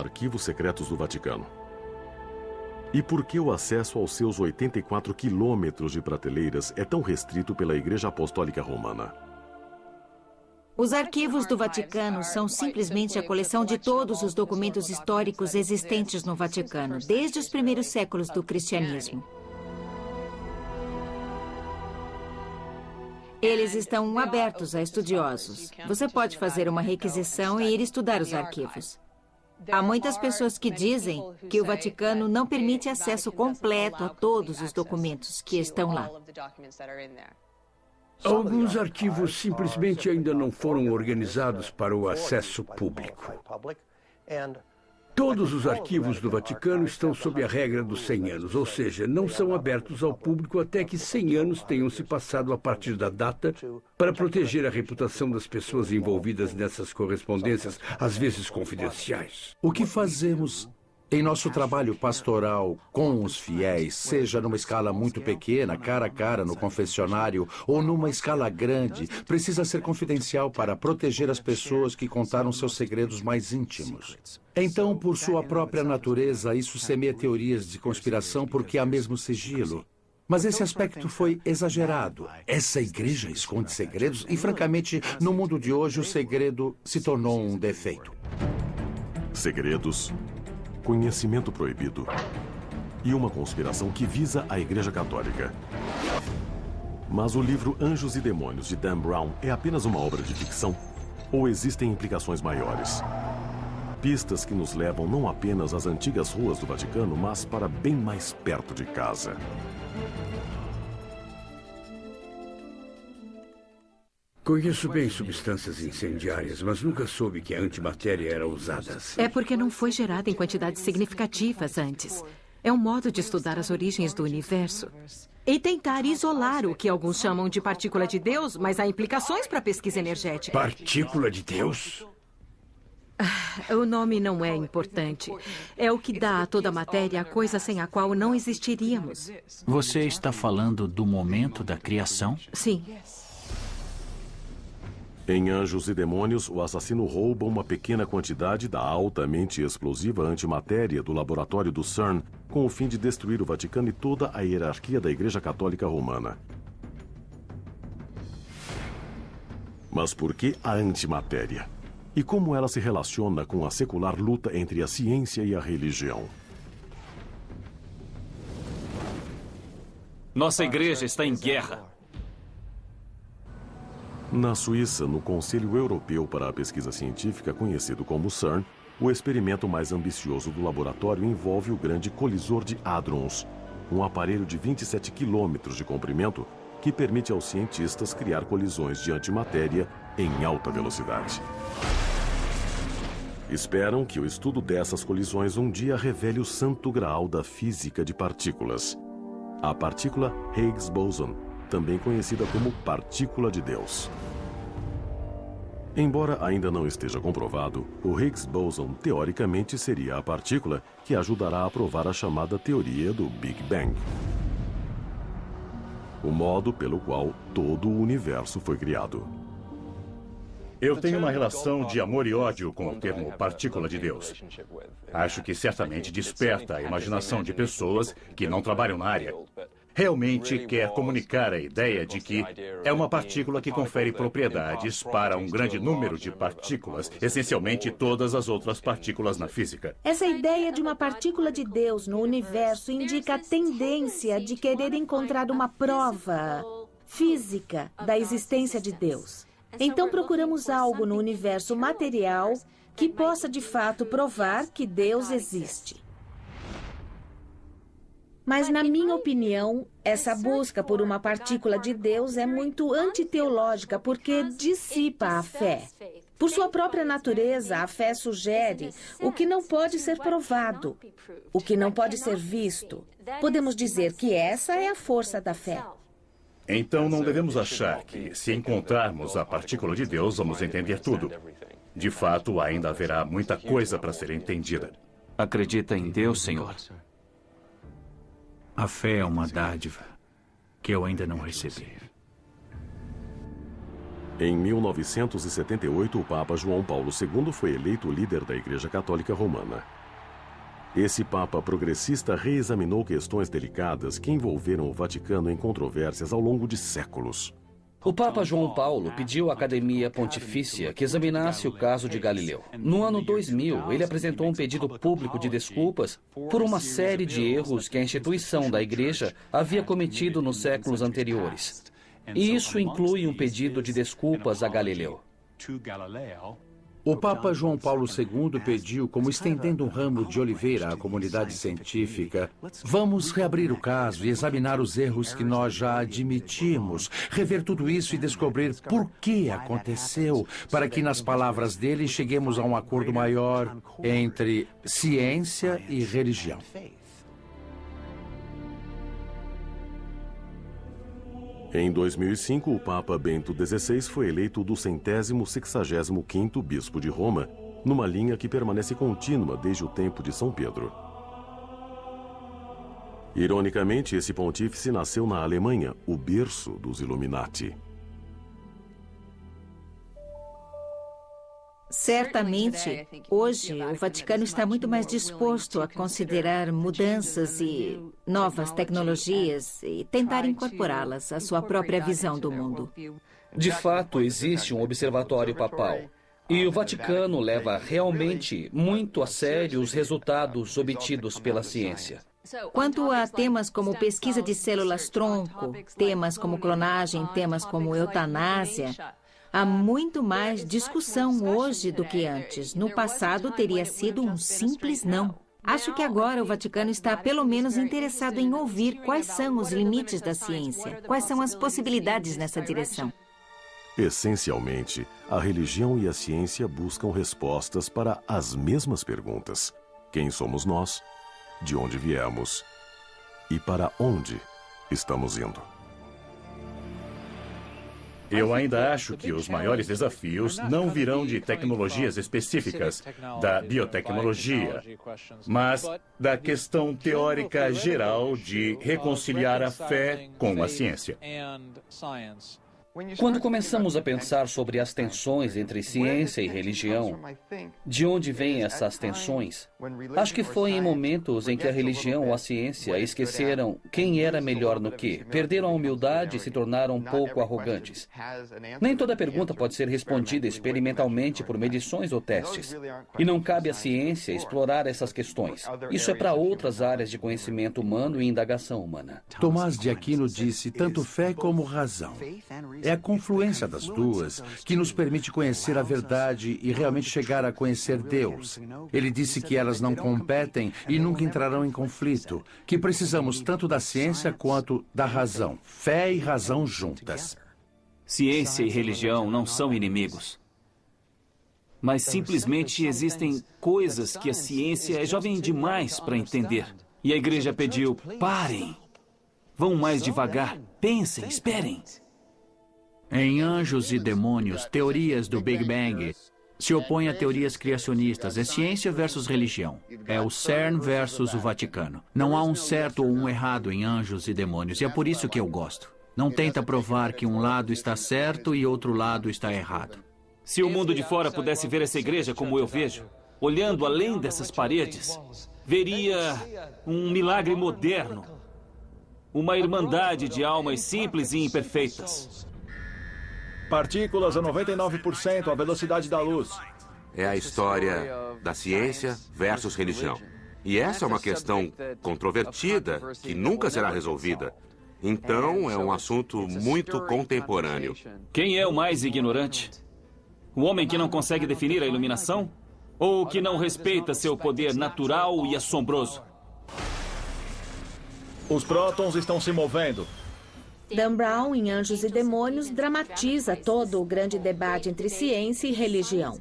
Arquivos secretos do Vaticano. E por que o acesso aos seus 84 quilômetros de prateleiras é tão restrito pela Igreja Apostólica Romana? Os arquivos do Vaticano são simplesmente a coleção de todos os documentos históricos existentes no Vaticano, desde os primeiros séculos do cristianismo. Eles estão abertos a estudiosos. Você pode fazer uma requisição e ir estudar os arquivos. Há muitas pessoas que dizem que o Vaticano não permite acesso completo a todos os documentos que estão lá. Alguns arquivos simplesmente ainda não foram organizados para o acesso público. Todos os arquivos do Vaticano estão sob a regra dos 100 anos, ou seja, não são abertos ao público até que 100 anos tenham se passado a partir da data, para proteger a reputação das pessoas envolvidas nessas correspondências, às vezes confidenciais. O que fazemos em nosso trabalho pastoral com os fiéis, seja numa escala muito pequena, cara a cara, no confessionário, ou numa escala grande, precisa ser confidencial para proteger as pessoas que contaram seus segredos mais íntimos. Então, por sua própria natureza, isso semeia teorias de conspiração porque há mesmo sigilo. Mas esse aspecto foi exagerado. Essa igreja esconde segredos e, francamente, no mundo de hoje, o segredo se tornou um defeito. Segredos, conhecimento proibido e uma conspiração que visa a Igreja Católica. Mas o livro Anjos e Demônios, de Dan Brown, é apenas uma obra de ficção? Ou existem implicações maiores? Pistas que nos levam não apenas às antigas ruas do Vaticano, mas para bem mais perto de casa. Conheço bem substâncias incendiárias, mas nunca soube que a antimatéria era usada assim. É porque não foi gerada em quantidades significativas antes. É um modo de estudar as origens do universo e tentar isolar o que alguns chamam de partícula de Deus, mas há implicações para a pesquisa energética. Partícula de Deus? O nome não é importante. É o que dá a toda a matéria a coisa sem a qual não existiríamos. Você está falando do momento da criação? Sim. Em Anjos e Demônios, o assassino rouba uma pequena quantidade da altamente explosiva antimatéria do laboratório do CERN, com o fim de destruir o Vaticano e toda a hierarquia da Igreja Católica Romana. Mas por que a antimatéria? E como ela se relaciona com a secular luta entre a ciência e a religião? Nossa igreja está em guerra. Na Suíça, no Conselho Europeu para a Pesquisa Científica, conhecido como CERN, o experimento mais ambicioso do laboratório envolve o grande colisor de hadrons, um aparelho de 27 quilômetros de comprimento que permite aos cientistas criar colisões de antimatéria em alta velocidade. Esperam que o estudo dessas colisões um dia revele o santo graal da física de partículas, a partícula Higgs Boson, também conhecida como partícula de Deus. Embora ainda não esteja comprovado, o Higgs Boson teoricamente seria a partícula que ajudará a provar a chamada teoria do Big Bang, o modo pelo qual todo o universo foi criado. Eu tenho uma relação de amor e ódio com o termo partícula de Deus. Acho que certamente desperta a imaginação de pessoas que não trabalham na área. Realmente quer comunicar a ideia de que é uma partícula que confere propriedades para um grande número de partículas, essencialmente todas as outras partículas na física. Essa ideia de uma partícula de Deus no universo indica a tendência de querer encontrar uma prova física da existência de Deus. Então procuramos algo no universo material que possa de fato provar que Deus existe. Mas, na minha opinião, essa busca por uma partícula de Deus é muito antiteológica porque dissipa a fé. Por sua própria natureza, a fé sugere o que não pode ser provado, o que não pode ser visto. Podemos dizer que essa é a força da fé. Então não devemos achar que, se encontrarmos a partícula de Deus, vamos entender tudo. De fato, ainda haverá muita coisa para ser entendida. Acredita em Deus, Senhor? A fé é uma dádiva que eu ainda não recebi. Em 1978, o Papa João Paulo II foi eleito líder da Igreja Católica Romana. Esse Papa progressista reexaminou questões delicadas que envolveram o Vaticano em controvérsias ao longo de séculos. O Papa João Paulo pediu à Academia Pontifícia que examinasse o caso de Galileu. No ano 2000, ele apresentou um pedido público de desculpas por uma série de erros que a instituição da Igreja havia cometido nos séculos anteriores. E isso inclui um pedido de desculpas a Galileu. O Papa João Paulo II pediu, como estendendo um ramo de oliveira à comunidade científica, vamos reabrir o caso e examinar os erros que nós já admitimos, rever tudo isso e descobrir por que aconteceu, para que, nas palavras dele, cheguemos a um acordo maior entre ciência e religião. Em 2005, o Papa Bento XVI foi eleito do 165º bispo de Roma, numa linha que permanece contínua desde o tempo de São Pedro. Ironicamente, esse pontífice nasceu na Alemanha, o berço dos Illuminati. Certamente, hoje, o Vaticano está muito mais disposto a considerar mudanças e novas tecnologias e tentar incorporá-las à sua própria visão do mundo. De fato, existe um observatório papal. E o Vaticano leva realmente muito a sério os resultados obtidos pela ciência. Quanto a temas como pesquisa de células-tronco, temas como clonagem, temas como eutanásia, há muito mais discussão hoje do que antes. No passado, teria sido um simples não. Acho que agora o Vaticano está pelo menos interessado em ouvir quais são os limites da ciência, quais são as possibilidades nessa direção. Essencialmente, a religião e a ciência buscam respostas para as mesmas perguntas. Quem somos nós? De onde viemos? E para onde estamos indo? Eu ainda acho que os maiores desafios não virão de tecnologias específicas, da biotecnologia, mas da questão teórica geral de reconciliar a fé com a ciência. Quando começamos a pensar sobre as tensões entre ciência e religião, de onde vêm essas tensões? Acho que foi em momentos em que a religião ou a ciência esqueceram quem era melhor no quê, perderam a humildade e se tornaram um pouco arrogantes. Nem toda pergunta pode ser respondida experimentalmente por medições ou testes. E não cabe à ciência explorar essas questões. Isso é para outras áreas de conhecimento humano e indagação humana. Tomás de Aquino disse tanto fé como razão. É a confluência das duas que nos permite conhecer a verdade e realmente chegar a conhecer Deus. Ele disse que elas não competem e nunca entrarão em conflito, que precisamos tanto da ciência quanto da razão. Fé e razão juntas. Ciência e religião não são inimigos. Mas simplesmente existem coisas que a ciência é jovem demais para entender. E a igreja pediu, parem. Vão mais devagar. Pensem, esperem. Em Anjos e Demônios, Teorias do Big Bang, se opõe a teorias criacionistas. É ciência versus religião. É o CERN versus o Vaticano. Não há um certo ou um errado em Anjos e Demônios, e é por isso que eu gosto. Não tenta provar que um lado está certo e outro lado está errado. Se o mundo de fora pudesse ver essa igreja como eu vejo, olhando além dessas paredes, veria um milagre moderno. Uma irmandade de almas simples e imperfeitas. Partículas a 99% à velocidade da luz. É a história da ciência versus religião. E essa é uma questão controvertida que nunca será resolvida. Então, é um assunto muito contemporâneo. Quem é o mais ignorante? O homem que não consegue definir a iluminação? Ou que não respeita seu poder natural e assombroso? Os prótons estão se movendo. Dan Brown, em Anjos e Demônios, dramatiza todo o grande debate entre ciência e religião.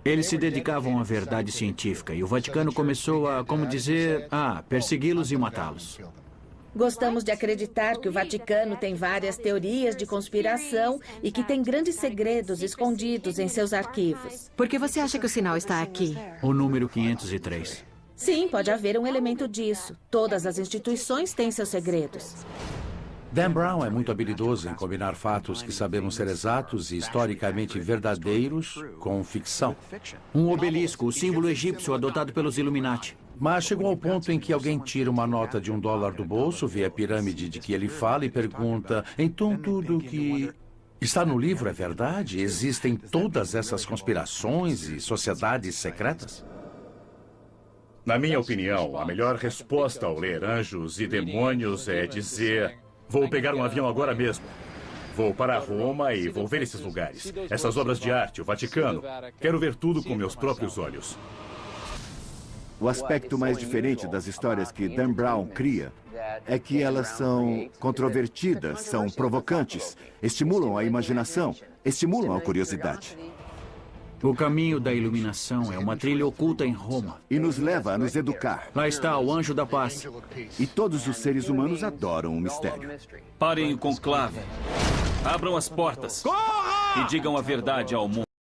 Eles se dedicavam à verdade científica e o Vaticano começou a, como dizer, persegui-los e matá-los. Gostamos de acreditar que o Vaticano tem várias teorias de conspiração e que tem grandes segredos escondidos em seus arquivos. Por que você acha que o sinal está aqui? O número 503. Sim, pode haver um elemento disso. Todas as instituições têm seus segredos. Dan Brown é muito habilidoso em combinar fatos que sabemos ser exatos e historicamente verdadeiros com ficção. Um obelisco, o símbolo egípcio adotado pelos Illuminati. Mas chegou ao ponto em que alguém tira uma nota de $1 do bolso, vê a pirâmide de que ele fala e pergunta: então tudo que está no livro é verdade? Existem todas essas conspirações e sociedades secretas? Na minha opinião, a melhor resposta ao ler Anjos e Demônios é dizer: vou pegar um avião agora mesmo. Vou para Roma e vou ver esses lugares. Essas obras de arte, o Vaticano. Quero ver tudo com meus próprios olhos. O aspecto mais diferente das histórias que Dan Brown cria é que elas são controvertidas, são provocantes, estimulam a imaginação, estimulam a curiosidade. O caminho da iluminação é uma trilha oculta em Roma. E nos leva a nos educar. Lá está o Anjo da Paz. E todos os seres humanos adoram o mistério. Parem o conclave. Abram as portas. Corra! E digam a verdade ao mundo.